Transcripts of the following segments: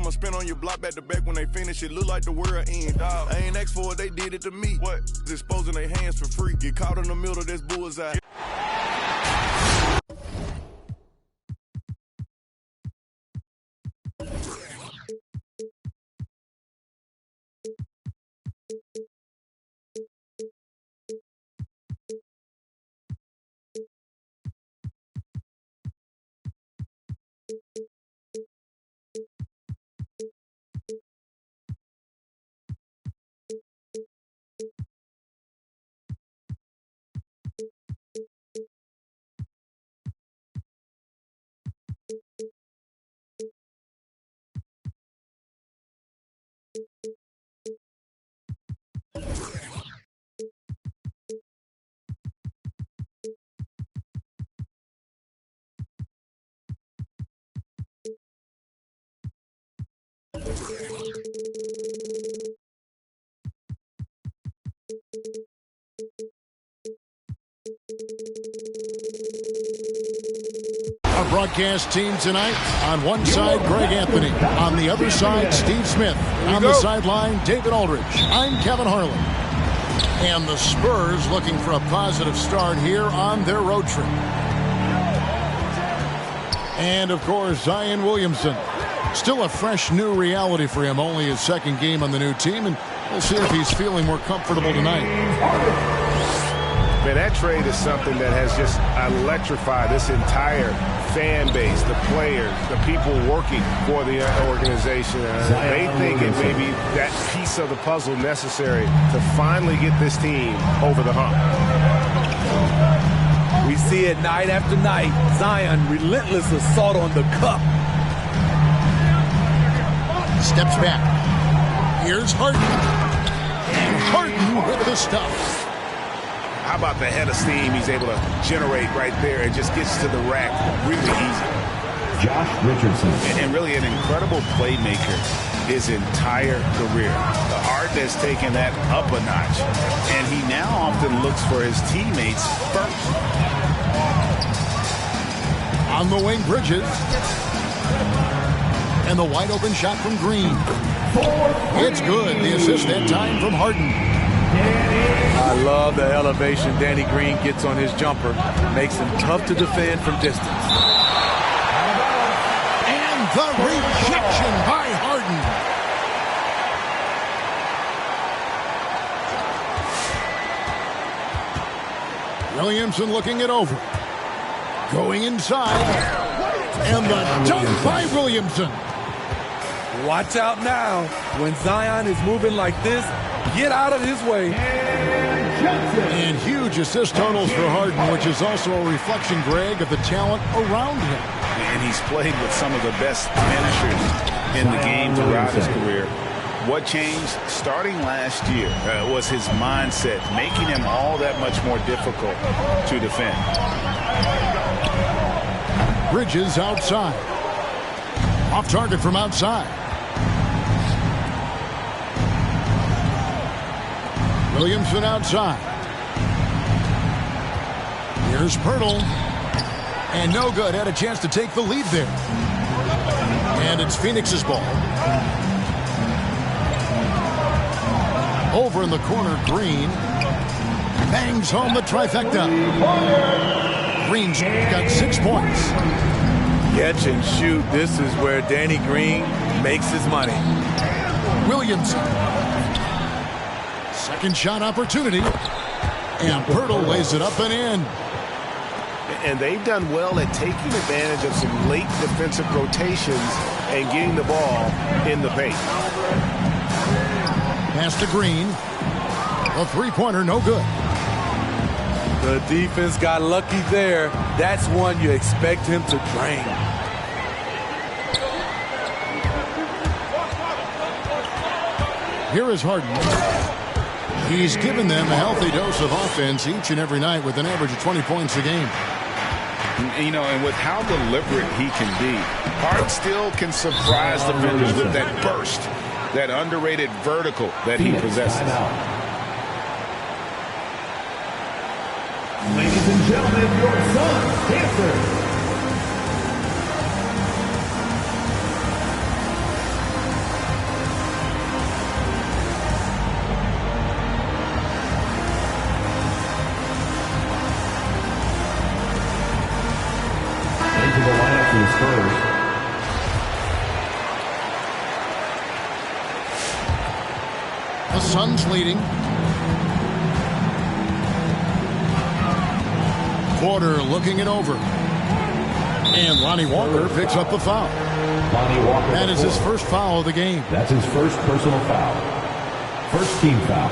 I'ma spin on your block back to back when they finish it. Look like the world end. I ain't asked for it, they did it to me. What? Exposing their hands for free. Get caught in the middle of this bullseye. Our broadcast team tonight, on one side, Greg Anthony. On the other side, Steve Smith. On the sideline, David Aldridge. I'm Kevin Harlan. And the Spurs looking for a positive start here on their road trip. And, of course, Zion Williamson. Still a fresh new reality for him. Only his second game on the new team. And we'll see if he's feeling more comfortable tonight. Man, that trade is something that has just electrified this entire fan base, the players, the people working for the organization. They think it may be that piece of the puzzle necessary to finally get this team over the hump. We see it night after night. Zion, relentless assault on the cup. Steps back. Here's Harden. And Harden with the stuff. How about the head of steam he's able to generate right there and just gets to the rack really easy. Josh Richardson. And really an incredible playmaker his entire career. The Harden has taken that up a notch. And he now often looks for his teammates first. On the wing, Bridges. And the wide open shot from Green. It's good. The assist that time from Harden. I love the elevation Danny Green gets on his jumper. Makes him tough to defend from distance. And the rejection by Harden. Williamson looking it over. Going inside. And the dunk by Williamson. Watch out now. When Zion is moving like this, get out of his way. And huge assist totals for Harden, which is also a reflection, Greg, of the talent around him. And he's played with some of the best finishers in the game throughout his career. What changed starting last year was his mindset, making him all that much more difficult to defend. Bridges outside. Off target from outside. Williamson outside. Here's Pirtle. And no good. Had a chance to take the lead there. And it's Phoenix's ball. Over in the corner, Green. Bangs home the trifecta. Green's got 6 points. Catch and shoot. This is where Danny Green makes his money. Williamson. Second shot opportunity. And Pirtle lays it up and in. And they've done well at taking advantage of some late defensive rotations and getting the ball in the paint. Pass to Green. A three-pointer, no good. The defense got lucky there. That's one you expect him to drain. Here is Harden. He's given them a healthy dose of offense each and every night with an average of 20 points a game. You know, and with how deliberate he can be, Harden still can surprise defenders with that burst, that underrated vertical that he possesses. Ladies and gentlemen, your son, dancer. The Suns leading. Porter looking it over. And Lonnie Walker picks up the foul. Lonnie Walker. That is his first foul of the game. That's his first personal foul. First team foul.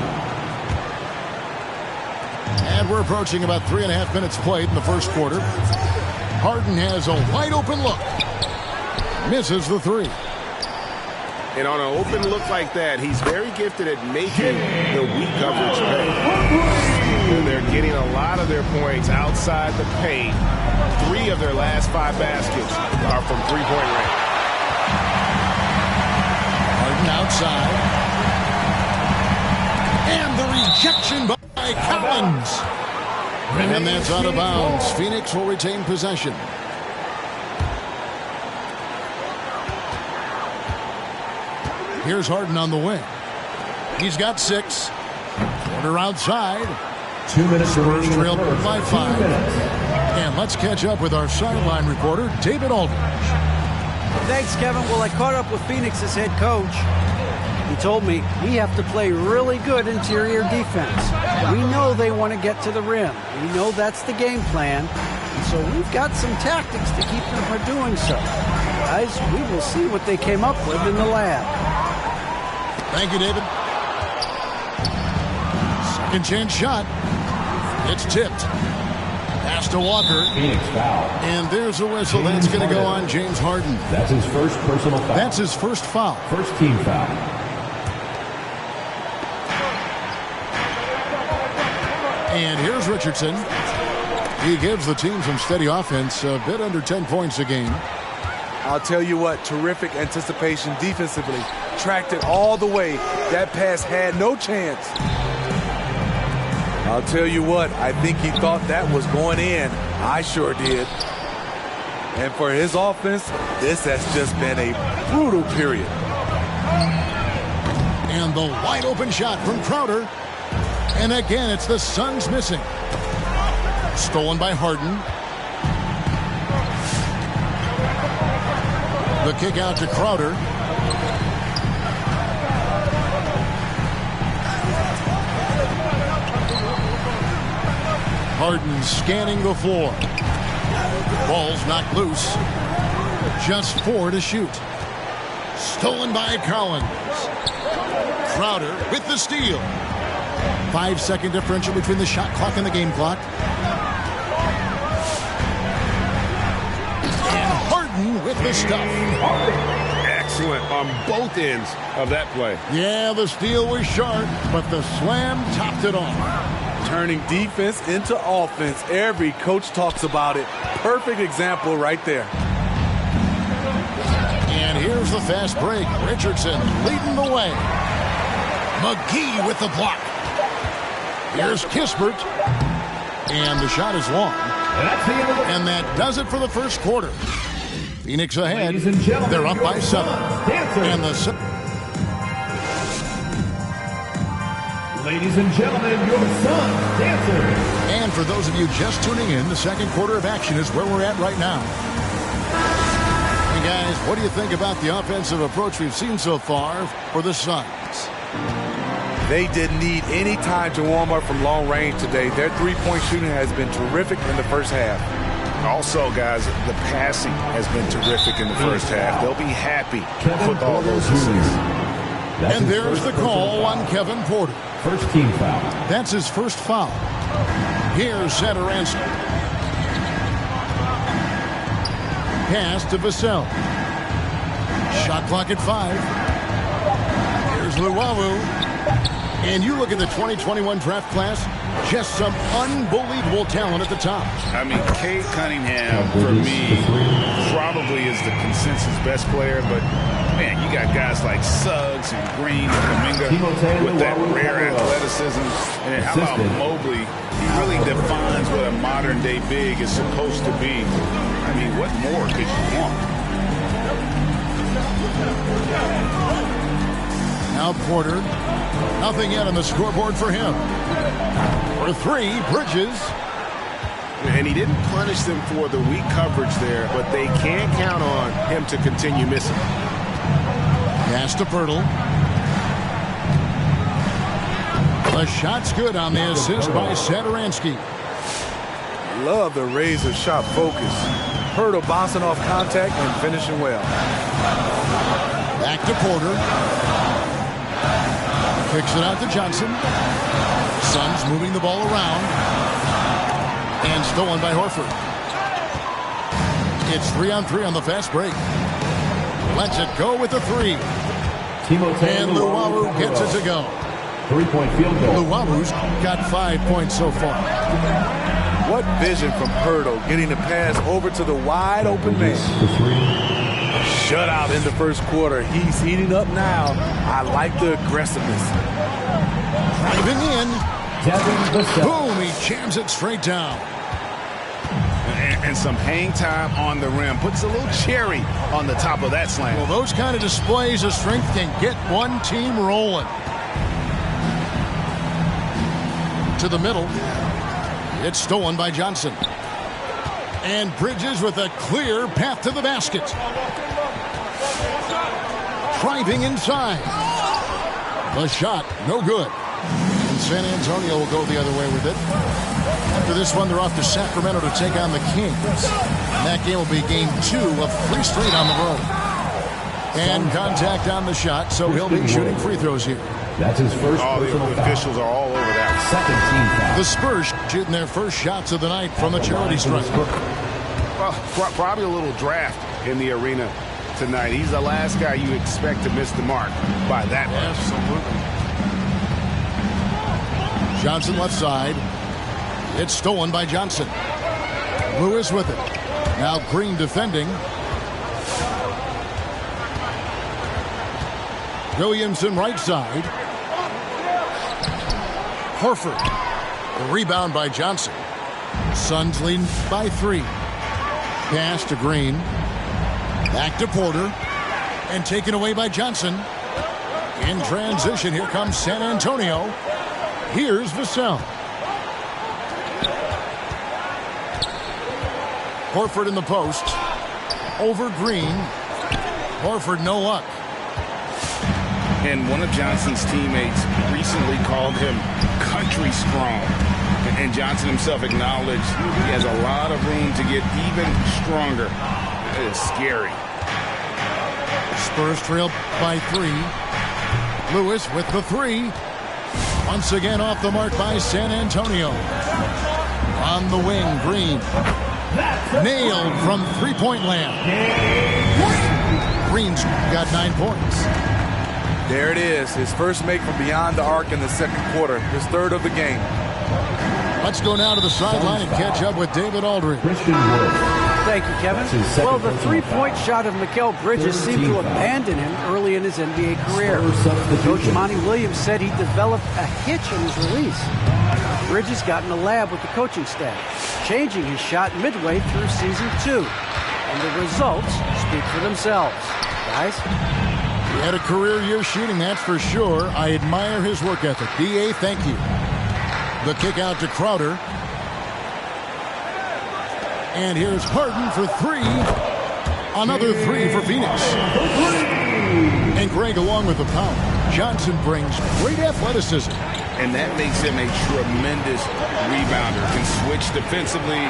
And we're approaching about 3.5 minutes played in the first quarter. Harden has a wide open look. Misses the three. And on an open look like that, he's very gifted at making the weak coverage pay. And they're getting a lot of their points outside the paint. 3 of their last 5 baskets are from three-point range. Harden outside. And the rejection by Collins. And that's out of bounds. Phoenix will retain possession. Here's Harden on the wing. He's got 6. Porter outside. 2 minutes Spurs remaining. trail by 5. 2 minutes. And let's catch up with our sideline reporter, David Aldridge. Thanks, Kevin. Well, I caught up with Phoenix's head coach. He told me we have to play really good interior defense. We know they want to get to the rim. We know that's the game plan. And so we've got some tactics to keep them from doing so. Guys, we will see what they came up with in the lab. Thank you, David. Second chance shot. It's tipped. Pass to Walker. Phoenix foul. And there's a whistle. That's going to go on James Harden. That's his first personal foul. That's his first foul. First team foul. And here's Richardson. He gives the team some steady offense, a bit under 10 points a game. I'll tell you what, terrific anticipation defensively. Tracked it all the way. That pass had no chance. I'll tell you what, I think he thought that was going in. I sure did. And for his offense, this has just been a brutal period. And the wide open shot from Crowder. And again, it's the Suns missing. Stolen by Harden. The kick out to Crowder. Harden scanning the floor. Ball's knocked loose. Just 4 to shoot. Stolen by Collins. Crowder with the steal. 5-second differential between the shot clock and the game clock. And Harden with the stuff. Excellent on both ends of that play. Yeah, the steal was sharp, but the slam topped it off. Turning defense into offense. Every coach talks about it. Perfect example right there. And here's the fast break. Richardson leading the way. McGee with the block. Here's Kispert. And the shot is long. And that does it for the first quarter. Phoenix ahead. They're up by 7. And the... Ladies and gentlemen, your Suns dancers. And for those of you just tuning in, the second quarter of action is where we're at right now. Hey guys, what do you think about the offensive approach we've seen so far for the Suns? They didn't need any time to warm up from long range today. Their three-point shooting has been terrific in the first half. Also, guys, the passing has been terrific in the first half. They'll be happy with all those assists. And there's the call on Kevin Porter. First team foul. That's his first foul. Here's Satoransky. Pass to Vassell. Shot clock at 5. Here's Luwawu. And you look at the 2021 draft class, just some unbelievable talent at the top. I mean, Cade Cunningham, for me, probably is the consensus best player, but, man, you got guys like Suggs and Green and Kuminga with that rare athleticism. And then how about Mobley? He really defines what a modern-day big is supposed to be. I mean, what more could you want? Now Porter. Nothing yet on the scoreboard for him. For 3, Bridges. And he didn't punish them for the weak coverage there, but they can't count on him to continue missing. Pass to Pirtle. The shot's good on the assist by Satoransky. Love the razor sharp focus. Hurdle bouncing off contact and finishing well. Back to Porter. Kicks it out to Johnson. Suns moving the ball around. And stolen by Horford. It's 3-on-3 on the fast break. Lets it go with the three. And Luwawu gets it to go. 3-point field goal. Luwawu's got 5 points so far. What vision from Hurdle, getting the pass over to the wide open man. Shutout in the first quarter. He's heating up now. I like the aggressiveness. Driving in. Boom, he jams it straight down. And some hang time on the rim. Puts a little cherry on the top of that slam. Well, those kind of displays of strength can get one team rolling. To the middle. It's stolen by Johnson. And Bridges with a clear path to the basket. Driving inside. The shot, no good. And San Antonio will go the other way with it. After this one, they're off to Sacramento to take on the Kings. And that game will be game 2 of 3 straight on the road. And contact on the shot, so he'll be shooting free throws here. That's his first. All the officials are all over that. Second team foul. The Spurs shooting their first shots of the night from the charity stripe. Well, probably a little draft in the arena tonight. He's the last guy you expect to miss the mark by that much. Absolutely. Johnson left side. It's stolen by Johnson. Lewis with it. Now Green defending. Williamson right side. Horford. The rebound by Johnson. Suns leading by 3. Pass to Green. Back to Porter. And taken away by Johnson. In transition, here comes San Antonio. Here's Vassell. Horford in the post. Over Green. Horford no luck. And one of Johnson's teammates recently called him country strong. And Johnson himself acknowledged he has a lot of room to get even stronger. That is scary. Spurs trail by 3. Lewis with the 3. Once again off the mark by San Antonio. On the wing, Green. Nailed from three-point land. Green's got 9 points. There it is. His first make from beyond the arc in the second quarter. His third of the game. Let's go now to the sideline and catch up with David Aldridge. Thank you, Kevin. Well, the three-point shot of Mikal Bridges seemed to abandon him early in his NBA career. Coach Monty Williams said he developed a hitch in his release. Bridges got in the lab with the coaching staff, changing his shot midway through season 2. And the results speak for themselves. Guys? He had a career year shooting, that's for sure. I admire his work ethic. B.A., thank you. The kick out to Crowder. And here's Harden for 3. Another 3 for Phoenix. And Greg along with the power. Johnson brings great athleticism. And that makes him a tremendous rebounder. Can switch defensively.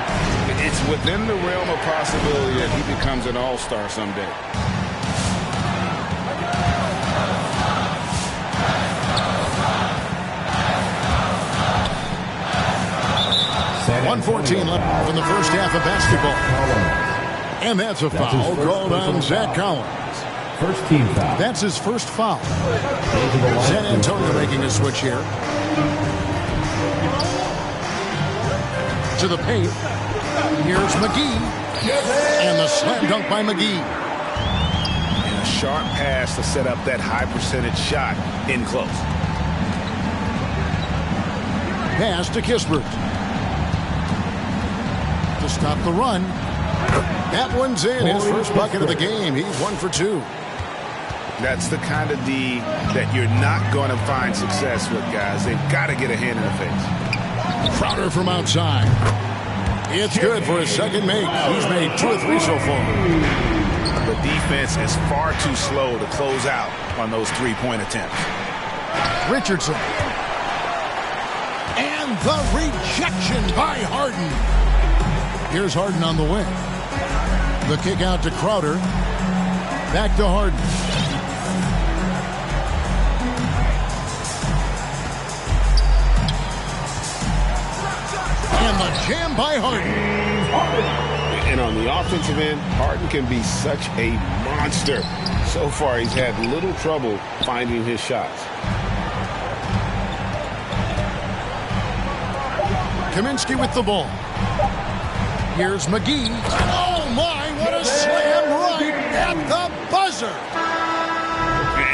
It's within the realm of possibility that he becomes an all-star someday. 1:14 left in the first half of basketball. And that's a foul called on Zach Collins. First team foul. That's his first foul. San Antonio making a switch here. To the paint. Here's McGee. And the slam dunk by McGee. And a sharp pass to set up that high percentage shot in close. Pass to Kispert. To stop the run. That one's in. His first bucket of the game. He's 1 for 2. That's the kind of D that you're not going to find success with, guys. They've got to get a hand in the face. Crowder from outside. It's good for his second make. He's made 2 or 3 so far. The defense is far too slow to close out on those three-point attempts. Richardson. And the rejection by Harden. Here's Harden on the wing. The kick out to Crowder. Back to Harden. And the jam by Harden. And on the offensive end, Harden can be such a monster. So far, he's had little trouble finding his shots. Kaminsky with the ball. Here's McGee. Oh, my, what a slam right at the buzzer.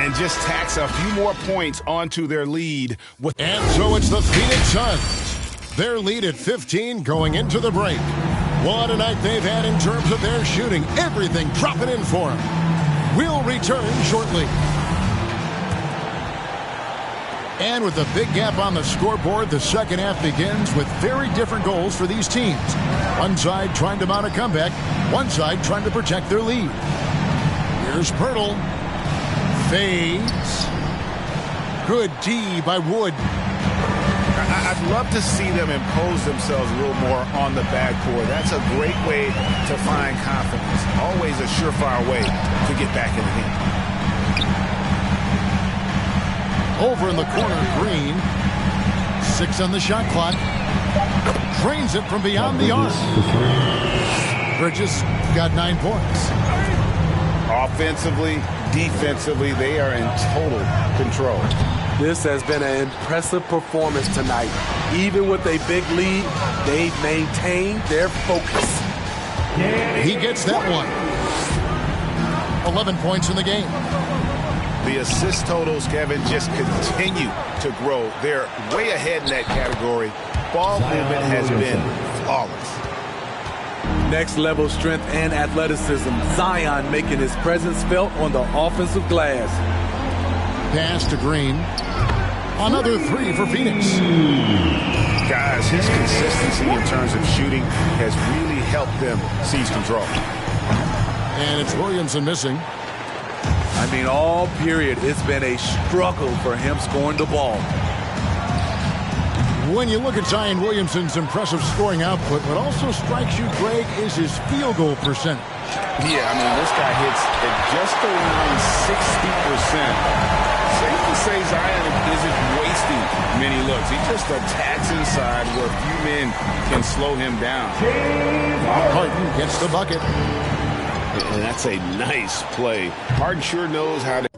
And just tacks a few more points onto their lead. And so it's the Phoenix Suns. Their lead at 15 going into the break. What a night they've had in terms of their shooting. Everything dropping in for them. We'll return shortly. And with a big gap on the scoreboard, the second half begins with very different goals for these teams. One side trying to mount a comeback, one side trying to protect their lead. Here's Pirtle. Fades. Good D by Wood. I'd love to see them impose themselves a little more on the backcourt. That's a great way to find confidence. Always a surefire way to get back in the game. Over in the corner, Green. 6 on the shot clock. Drains it from beyond the arc. Bridges got 9 points. Offensively, defensively, they are in total control. This has been an impressive performance tonight. Even with a big lead, they've maintained their focus. He gets that one. 11 points in the game. The assist totals, Kevin, just continue to grow. They're way ahead in that category. Ball movement has been flawless. Next level strength and athleticism. Zion making his presence felt on the offensive glass. Pass to Green. Another 3 for Phoenix. Guys, his consistency in terms of shooting has really helped them seize control. And it's Williamson missing. I mean, all period, it's been a struggle for him scoring the ball. When you look at Zion Williamson's impressive scoring output, what also strikes you, Greg, is his field goal percentage. Yeah, I mean, this guy hits at just around 60%. Safe to say Zion isn't wasting many looks. He just attacks inside where few men can slow him down. Harden gets the bucket. And that's a nice play. Harden sure knows how to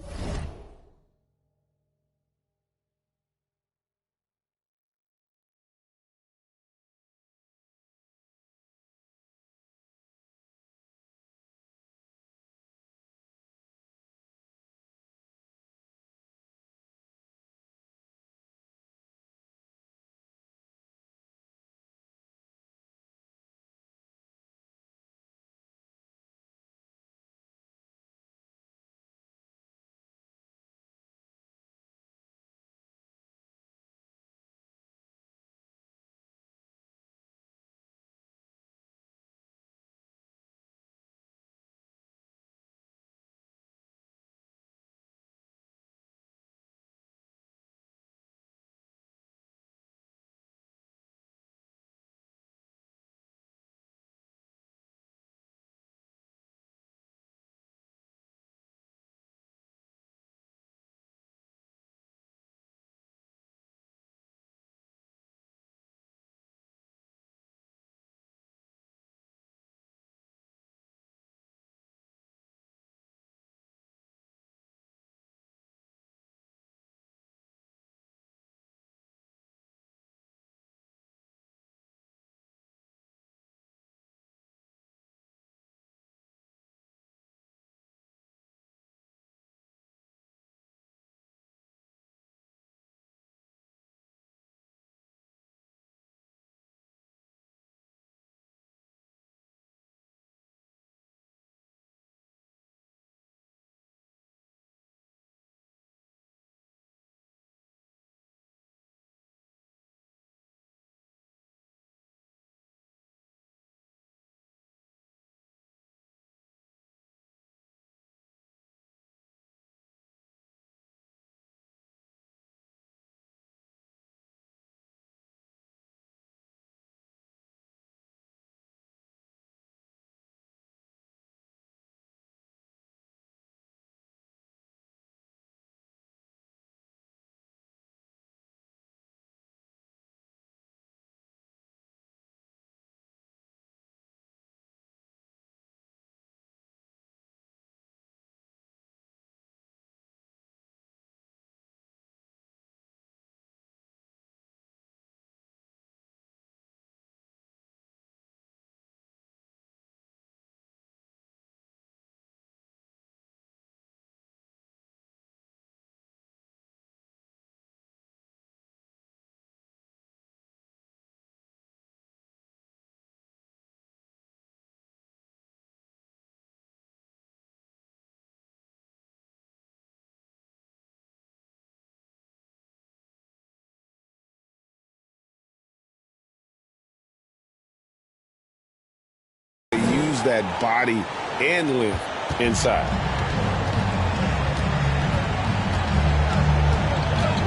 that body and length inside.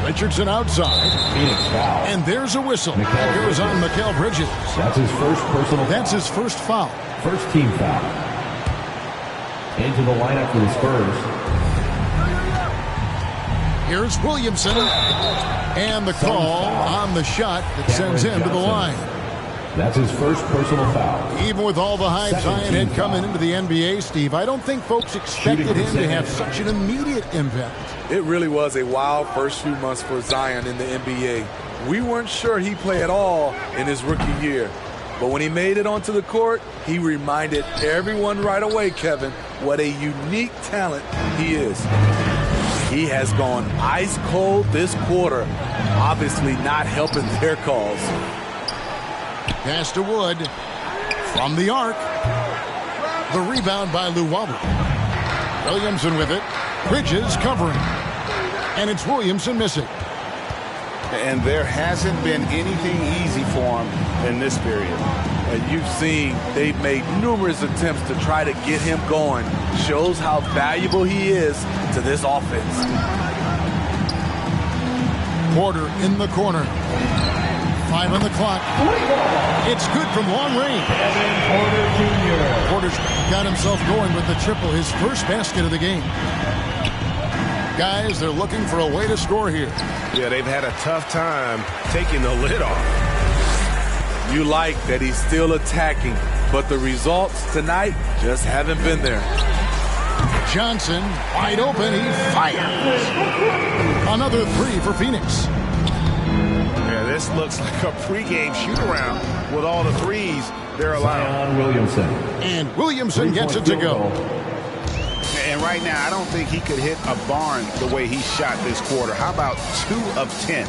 Richardson outside. Phoenix foul. And there's a whistle. That goes on Mikal Bridges. That's his first personal foul. That's his first foul. First team foul. Into the lineup for the Spurs. Here's Williamson. And the call on the shot that sends him to the line. That's his first personal foul. Even with all the hype Zion had coming into the NBA, Steve, I don't think folks expected him to have such an immediate impact. It really was a wild first few months for Zion in the NBA. We weren't sure he'd play at all in his rookie year. But when he made it onto the court, he reminded everyone right away, Kevin, what a unique talent he is. He has gone ice cold this quarter, obviously not helping their cause. Pass to Wood from the arc. The rebound by Luwawu. Williamson with it. Bridges covering. And it's Williamson missing. And there hasn't been anything easy for him in this period. And you've seen they've made numerous attempts to try to get him going. Shows how valuable he is to this offense. Porter in the corner. 5 on the clock. It's good from long range. Porter's got himself going with the triple, his first basket of the game. Guys, they're looking for a way to score here. Yeah, they've had a tough time taking the lid off. You like that he's still attacking, but the results tonight just haven't been there. Johnson, wide open, he fires. Another 3 for Phoenix. Yeah, this looks like a pregame shoot-around with all the threes they're allowing. Williamson. And Williamson gets it to go. And right now, I don't think he could hit a barn the way he shot this quarter. How about 2 of 10?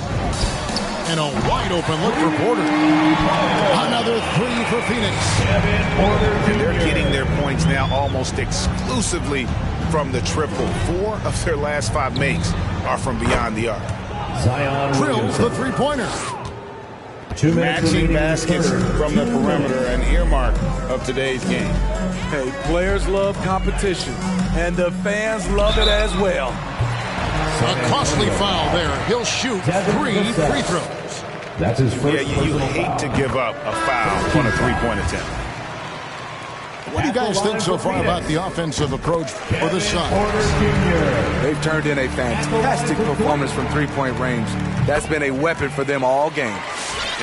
And a wide open look for Porter. Another 3 for Phoenix. And they're getting their points now almost exclusively from the triple. 4 of their last 5 makes are from beyond the arc. Zion Drills the three-pointer. 2 minutes Matching baskets from the perimeter, an earmark of today's game. Hey, players love competition, and the fans love it as well. A costly foul there. He'll shoot 3 free throws. That's his first. Yeah, you hate to give up a foul on a three-point attempt. What do you guys think so far about the offensive approach for the Suns? They've turned in a fantastic performance from three-point range. That's been a weapon for them all game.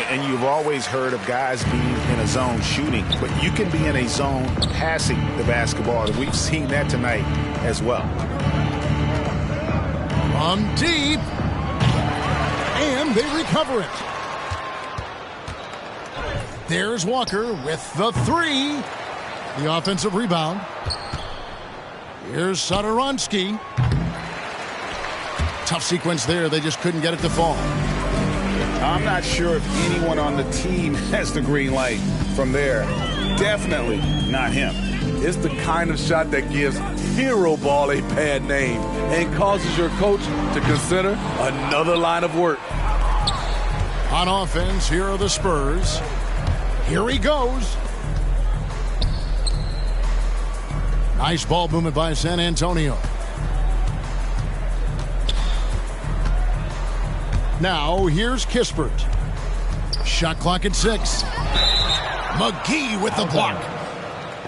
And you've always heard of guys being in a zone shooting, but you can be in a zone passing the basketball. And we've seen that tonight as well. From deep. And they recover it. There's Walker with the 3. The offensive rebound. Here's Satoransky. Tough sequence there. They just couldn't get it to fall. I'm not sure if anyone on the team has the green light from there. Definitely not him. It's the kind of shot that gives hero ball a bad name and causes your coach to consider another line of work. On offense, here are the Spurs. Here he goes. Nice ball movement by San Antonio. Now, here's Kispert. Shot clock at 6. McGee with the block.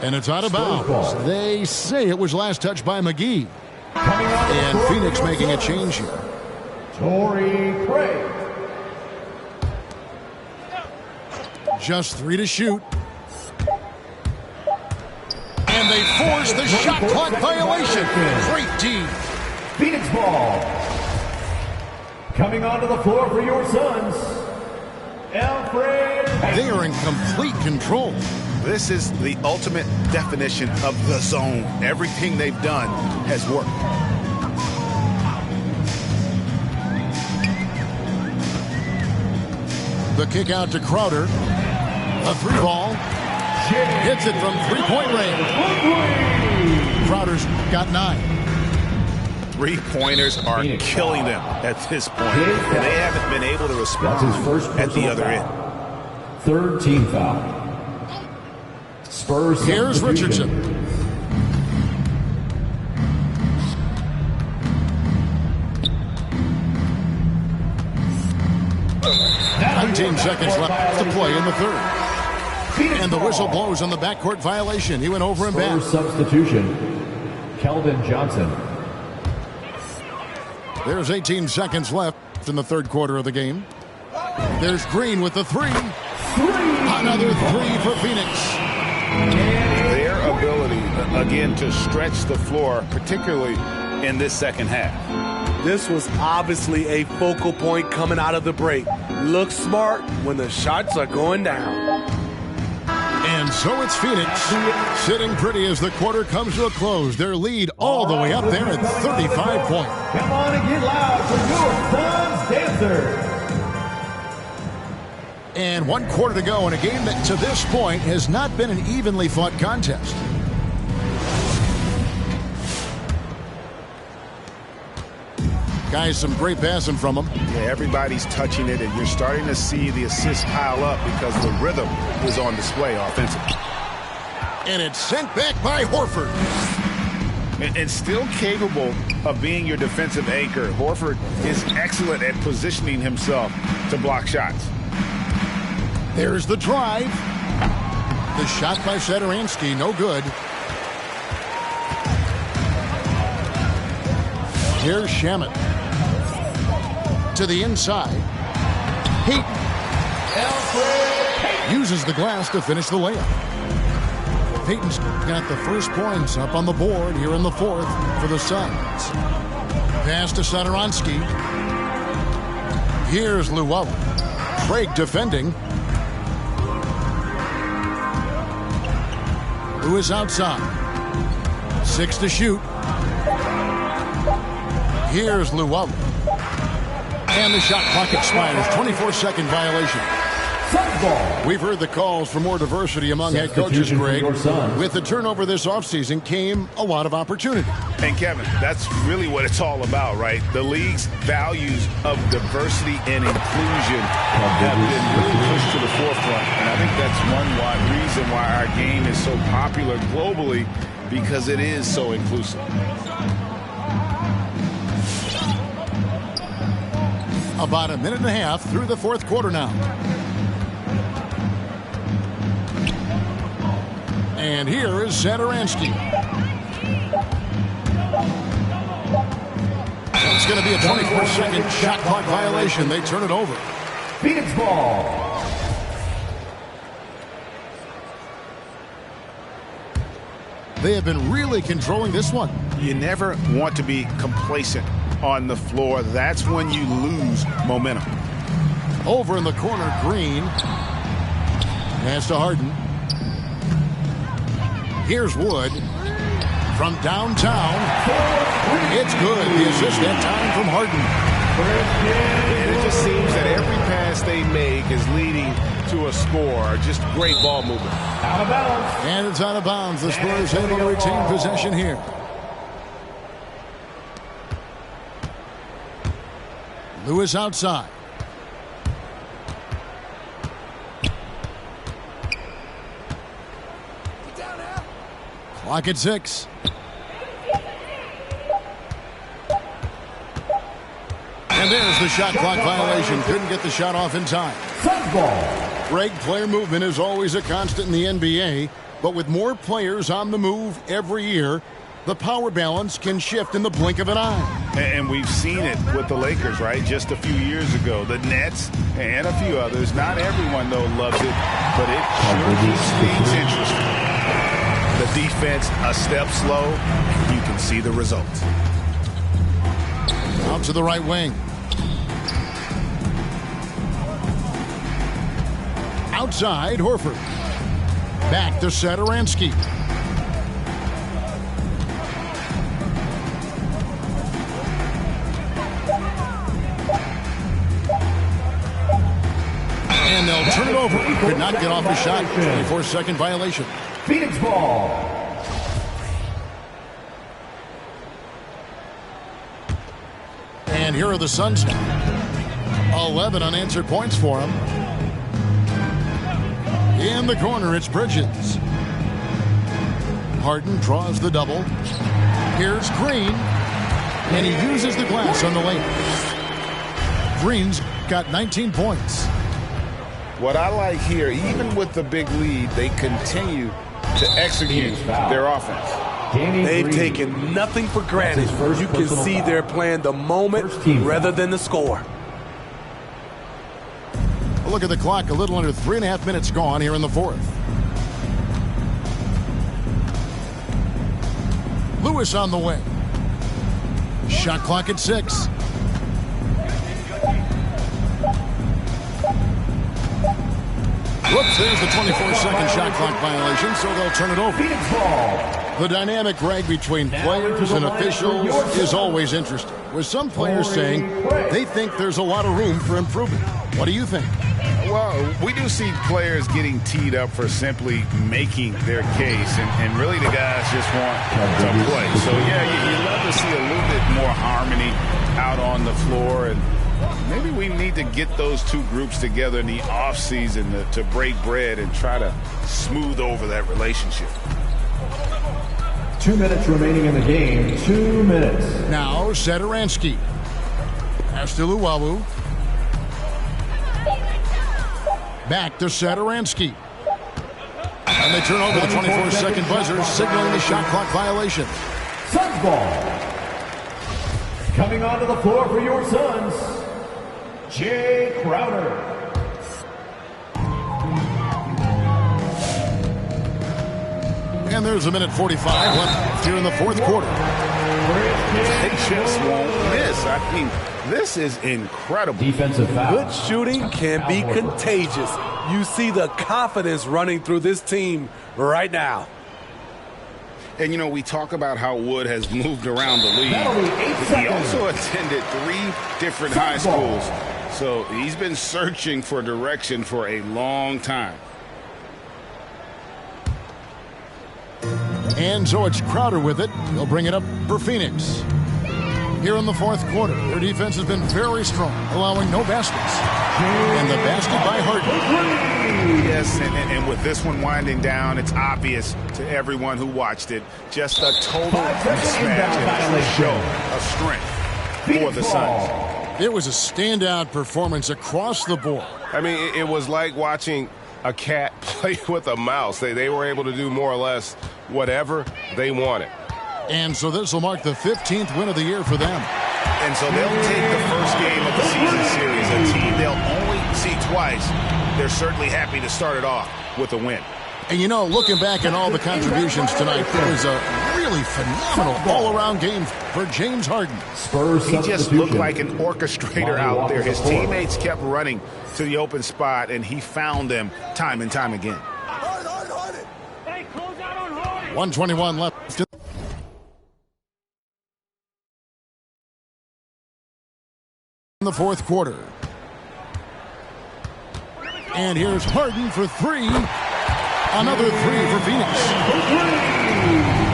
And it's out of bounds. They say it was last touched by McGee. And Phoenix making a change here. Torrey Craig. Just 3 to shoot. And they force the shot clock violation. Great D. Phoenix ball. Coming onto the floor for your Suns, Alfred. They are in complete control. This is the ultimate definition of the zone. Everything they've done has worked. The kick out to Crowder. A 3 ball. Hits it from 3-point range. Crowder's got 9. Three-pointers are killing them at this point, and they haven't been able to respond at the other end. Third team foul. Spurs Here's substitution. Richardson. Seconds left to play in the third. And the whistle blows on the backcourt violation. He went over and back. Spurs substitution. Keldon Johnson. There's 18 seconds left in the third quarter of the game. There's Green with the three. Another three for Phoenix. Their ability, again, to stretch the floor, particularly in this second half. This was obviously a focal point coming out of the break. Look smart when the shots are going down. And so it's Phoenix sitting pretty as the quarter comes to a close. Their lead all the way up there at 35 points. Come on and get loud for your Suns Dancers. And 1 quarter to go in a game that to this point has not been an evenly fought contest. Guys, some great passing from them. Yeah, everybody's touching it, and you're starting to see the assists pile up because the rhythm is on display offensively. And it's sent back by Horford. And still capable of being your defensive anchor. Horford is excellent at positioning himself to block shots. There's the drive. The shot by Satoransky, no good. Here's Shamet. To the inside. Heaton uses the glass to finish the layup. Peyton's got the first points up on the board here in the fourth for the Suns. Pass to Satoransky. Here's Llewellyn. Craig defending. Who is outside. 6 to shoot. Here's Llewellyn. And the shot clock expires. 24-second violation. We've heard the calls for more diversity among head coaches, Greg. With the turnover this offseason came a lot of opportunity. And Kevin, that's really what it's all about, right? The league's values of diversity and inclusion have been really pushed to the forefront. And I think that's one reason why our game is so popular globally, because it is so inclusive. About a minute and a half through the fourth quarter now. And here is Satoransky. It's going to be a 24-second shot clock violation. They turn it over. Phoenix ball. They have been really controlling this one. You never want to be complacent on the floor. That's when you lose momentum. Over in the corner, Green. Pass to Harden. Here's Wood. From downtown. It's good. The assist that time from Harden. And it just seems that every pass they make is leading to a score. Just great ball movement. Out of bounds. And it's out of bounds. The Spurs able to retain possession here. Lewis outside. Clock at 6. And there's the shot clock violation. Couldn't get the shot off in time. Greg, player movement is always a constant in the NBA, but with more players on the move every year, the power balance can shift in the blink of an eye. And we've seen it with the Lakers, right? Just a few years ago. The Nets and a few others. Not everyone, though, loves it, but it sure keeps things interesting. The defense a step slow, you can see the results. Out to the right wing. Outside, Horford. Back to Satoransky. And they'll turn it over. Could not get off the shot. 24-second violation. Phoenix ball. And here are the Suns now. 11 unanswered points for them. In the corner, it's Bridges. Harden draws the double. Here's Green, and he uses the glass on the lane. Green's got 19 points. What I like here, even with the big lead, they continue to execute their offense. They've taken nothing for granted. You can see they're playing the moment rather than the score. Look at the clock, a little under 3.5 minutes gone here in the fourth. Lewis on the way. Shot clock at 6. Whoops, there's the 24-second shot clock violation, so they'll turn it over. The dynamic, Greg, between players and officials is always interesting, with some players saying they think there's a lot of room for improvement. What do you think? Well, we do see players getting teed up for simply making their case, and really the guys just want to play. So, yeah, you love to see a little bit more harmony out on the floor, and maybe we need to get those two groups together in the offseason to break bread and try to smooth over that relationship. 2 minutes remaining in the game. 2 minutes. Now, Satoransky. Pass to Luwawu. Back to Satoransky. And they turn over the 24-second buzzer, signaling the shot clock violation. Suns ball. Coming onto the floor for your Suns, Jay Crowder. And there's a minute 45 left here in the fourth quarter. They just won't miss. I mean, this is incredible. Defensive foul. Good shooting can be contagious. You see the confidence running through this team right now. And, you know, we talk about how Wood has moved around the league. He also attended 3 different high schools. So he's been searching for direction for a long time. And so it's Crowder with it. He'll bring it up for Phoenix. Here in the fourth quarter, their defense has been very strong, allowing no baskets. And the basket by Harden. Yes, and with this one winding down, it's obvious to everyone who watched it. Just a total mismatch and a show of strength for the Suns. It was a standout performance across the board. I mean, it was like watching a cat play with a mouse. They were able to do more or less whatever they wanted. And so this will mark the 15th win of the year for them. And so they'll take the first game of the season series, a team they'll only see twice. They're certainly happy to start it off with a win. And, you know, looking back at all the contributions tonight, it was a really phenomenal all-around game for James Harden. He just looked like an orchestrator out there. His teammates kept running to the open spot, and he found them time and time again. 1:21 left in the fourth quarter. And here's Harden for 3. Another 3 for Phoenix.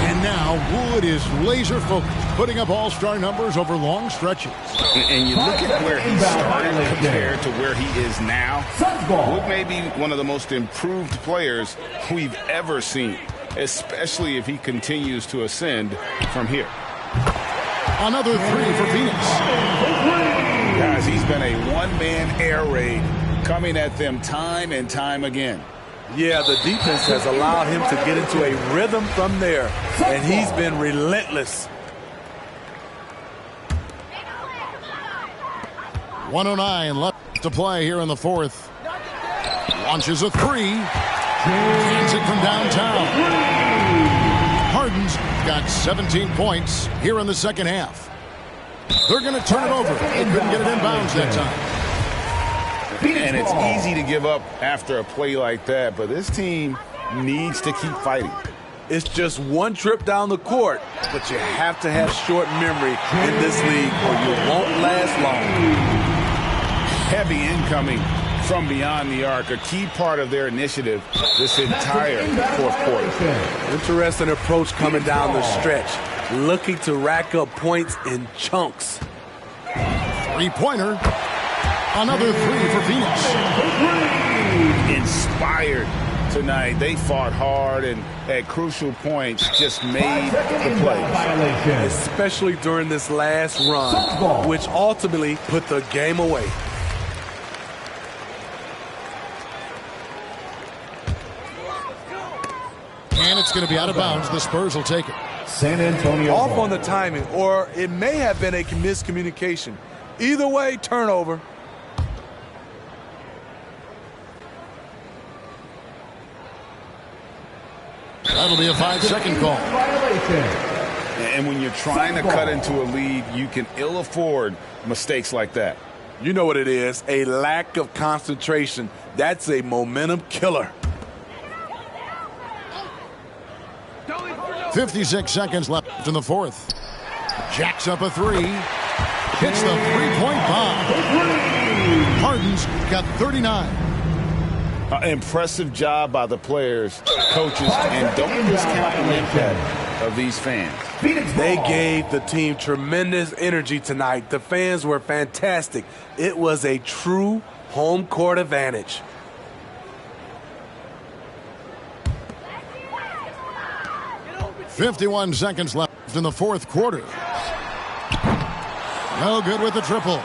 And now Wood is laser focused, putting up all-star numbers over long stretches. And you look at where he started compared to where he is now. Wood may be one of the most improved players we've ever seen, especially if he continues to ascend from here. Another 3 for Phoenix. Guys, he's been a one-man air raid, coming at them time and time again. Yeah, the defense has allowed him to get into a rhythm from there, and he's been relentless. 1:09 left to play here in the fourth. Launches a 3. Hands it from downtown. Harden's got 17 points here in the second half. They're going to turn it over. They couldn't get it inbounds that time. And it's easy to give up after a play like that, but this team needs to keep fighting. It's just one trip down the court, but you have to have short memory in this league or you won't last long. Heavy incoming from beyond the arc, a key part of their initiative this entire fourth quarter. Interesting approach coming down the stretch, looking to rack up points in chunks. 3-pointer. Another 3 for Phoenix. Inspired tonight. They fought hard and at crucial points just made the plays. Especially during this last run, which ultimately put the game away. And it's going to be out of bounds. The Spurs will take it. San Antonio Off on the timing, or it may have been a miscommunication. Either way, turnover. That'll be a 5-second call. And when you're trying to cut into a lead, you can ill afford mistakes like that. You know what it is, a lack of concentration. That's a momentum killer. 56 seconds left in the fourth. Jacks up a three. Hits the three-point bomb. Harden's got 39. Impressive job by the players, coaches, and don't discount the impact of these fans. They gave the team tremendous energy tonight. The fans were fantastic. It was a true home court advantage. .51 seconds left in the fourth quarter. No good with the triple.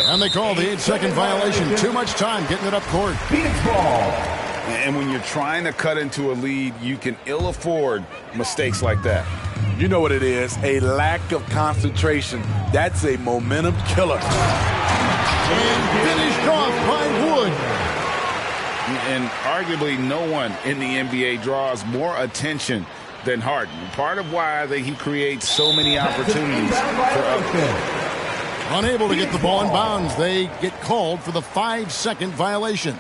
And they call the 8-second violation. Too much time getting it up court. Phoenix ball. And when you're trying to cut into a lead, you can ill afford mistakes like that. You know what it is, a lack of concentration. That's a momentum killer. And finished off by Wood. And arguably no one in the NBA draws more attention than Harden. Part of why he creates so many opportunities for others. Unable to get the ball in bounds, they get called for the 5-second violation.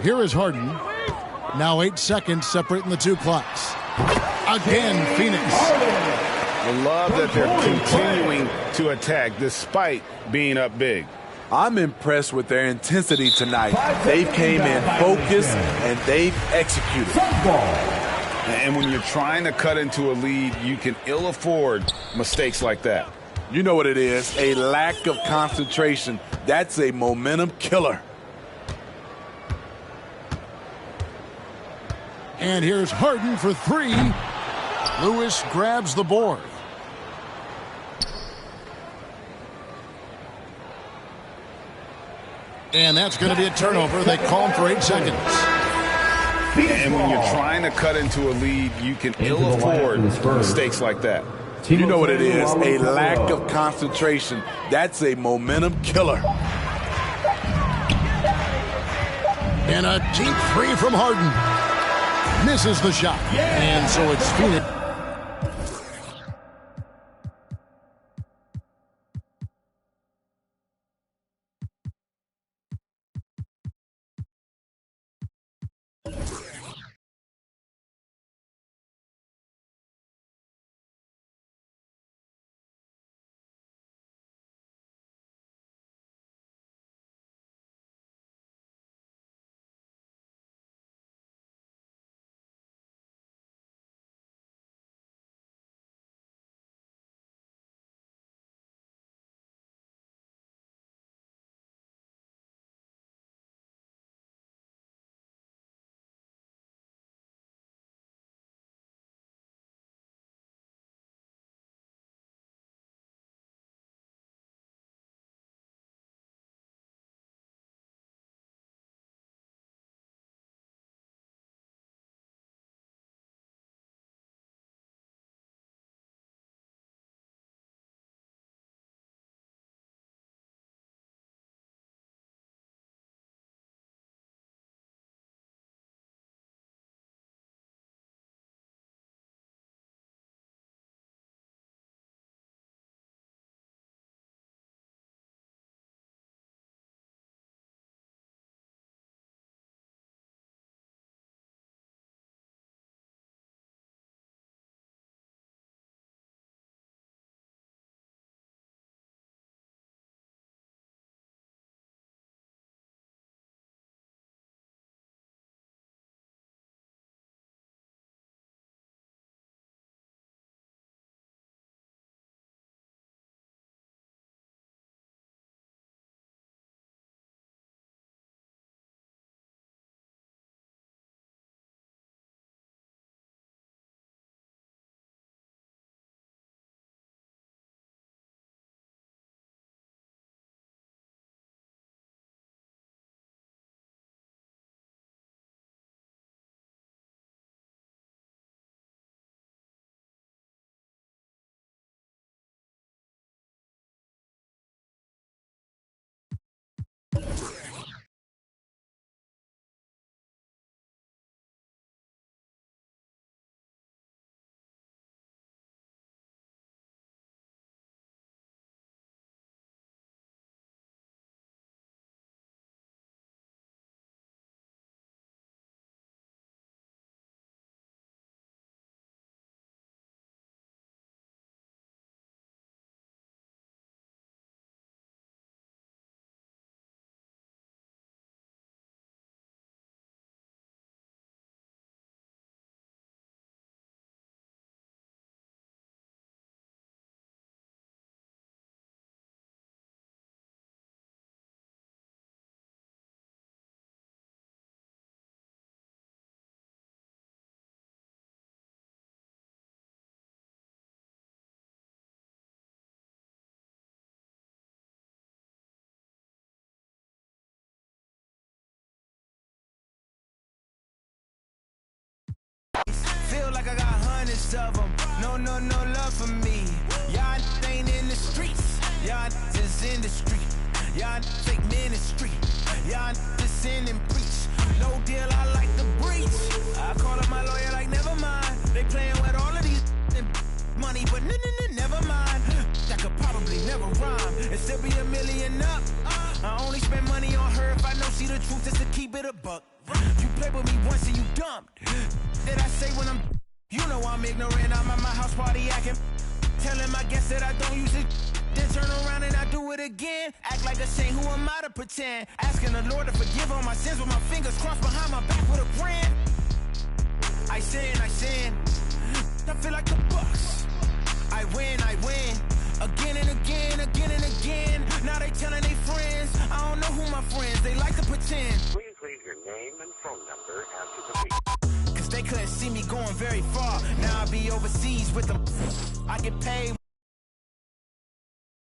Here is Harden. Now 8 seconds separating the two clocks. Again, Phoenix. I love that they're continuing to attack despite being up big. I'm impressed with their intensity tonight. They came in focused and they've executed. And when you're trying to cut into a lead, you can ill afford mistakes like that. You know what it is, a lack of concentration. That's a momentum killer. And here's Harden for three. Lewis grabs the board. And that's going to be a turnover. They call him for 8 seconds. And when you're trying to cut into a lead, you can ill afford mistakes like that. You know what it is, a lack of concentration. That's a momentum killer. And a deep three from Harden. Misses the shot. And so it's Phoenix. Feel like I got hundreds of them. No love for me. Y'all ain't in the streets. Y'all just in the street. Y'all take ministry. Y'all just sin and preach. No deal, I like the breach. I call up my lawyer like, never mind. They playing with all of these money, but never mind. That could probably never rhyme and still be $1 million up. I only spend money on her if I know she the truth, just to keep it a buck. You play with me once and you dumped. Did I say when I'm, you know I'm ignorant, I'm at my house party acting, telling my guests that I don't use it, then turn around and I do it again, act like a saint, who am I to pretend, asking the Lord to forgive all my sins with my fingers crossed behind my back with a brand. I sin, I feel like the Bucks, I win, again and again, now they telling their friends, I don't know who my friends, they like to pretend. Please leave your name and phone number after the beep. They couldn't see me going very far. Now I be overseas with them. I get paid.